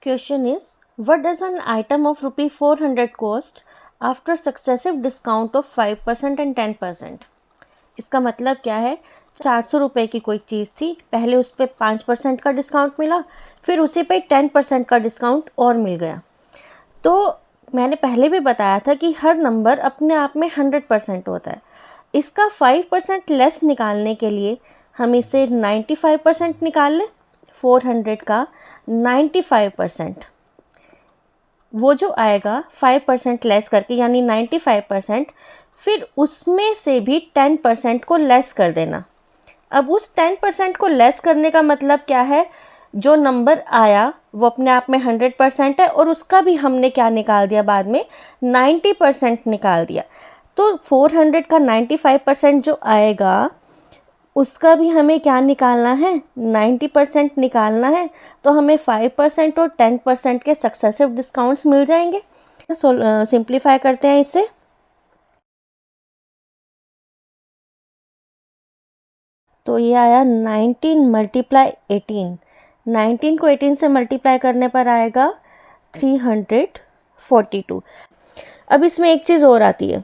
Question is, what does an item of rupee 400 cost after successive discount of 5% and 10%? इसका मतलब क्या है, 400 रुपये की कोई चीज़ थी, पहले उस पर 5% का डिस्काउंट मिला, फिर उसी पे 10% का डिस्काउंट और मिल गया। तो मैंने पहले भी बताया था कि हर नंबर अपने आप में 100% होता है। इसका 5% लेस निकालने के लिए हम इसे 95% निकाल लें। 400 का 95% वो जो आएगा 5% लेस करके, यानी 95%, फिर उसमें से भी 10% को लेस कर देना। अब उस 10% को लेस करने का मतलब क्या है, जो नंबर आया वो अपने आप में 100% है और उसका भी हमने क्या निकाल दिया, बाद में 90% निकाल दिया। तो 400 का 95% जो आएगा उसका भी हमें क्या निकालना है, 90% निकालना है। तो हमें 5% और 10% के सक्सेसिव डिस्काउंट्स मिल जाएंगे। सिंप्लीफाई करते हैं इसे। तो ये आया 19 मल्टीप्लाई 18। 19 को 18 से मल्टीप्लाई करने पर आएगा 342। अब इसमें एक चीज़ और आती है,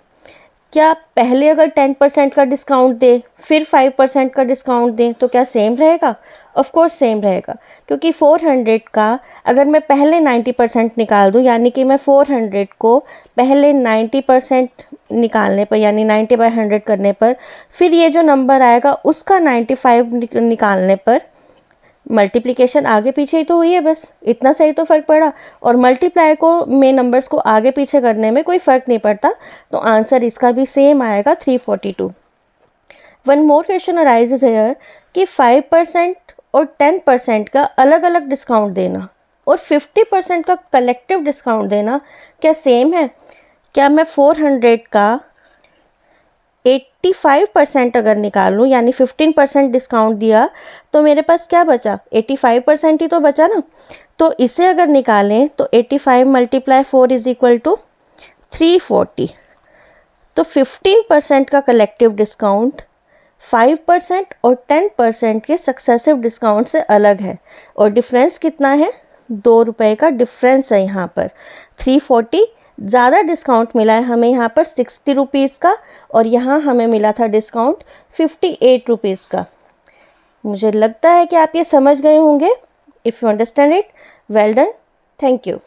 क्या पहले अगर 10% का डिस्काउंट दे फिर 5% का डिस्काउंट दें तो क्या सेम रहेगा? ऑफ कोर्स सेम रहेगा, क्योंकि 400 का अगर मैं पहले 90% निकाल दूं, यानी कि मैं 400 को पहले 90% निकालने पर, यानी 90/100 करने पर, फिर ये जो नंबर आएगा उसका 95 निकालने पर, मल्टीप्लिकेशन आगे पीछे ही तो हुई है, बस इतना सही तो फ़र्क पड़ा। और मल्टीप्लाई को में नंबर्स को आगे पीछे करने में कोई फ़र्क नहीं पड़ता, तो आंसर इसका भी सेम आएगा 342। One more question arises here कि 5% और 10% का अलग अलग डिस्काउंट देना और 50% का कलेक्टिव डिस्काउंट देना क्या सेम है? क्या मैं 400 का 85% अगर निकालूं, यानी 15% डिस्काउंट दिया, तो मेरे पास क्या बचा, 85% ही तो बचा ना। तो इसे अगर निकालें तो 85 मल्टीप्लाई 4 इज इक्वल टू 340। तो 15% का कलेक्टिव डिस्काउंट 5% और 10% के सक्सेसिव डिस्काउंट से अलग है, और डिफरेंस कितना है, 2 रुपये का डिफरेंस है यहाँ पर। 340 ज़्यादा डिस्काउंट मिला है हमें यहाँ पर 60 रुपीज़ का, और यहाँ हमें मिला था डिस्काउंट 58 रुपीज़ का। मुझे लगता है कि आप ये समझ गए होंगे। If you understand it, well done, thank you.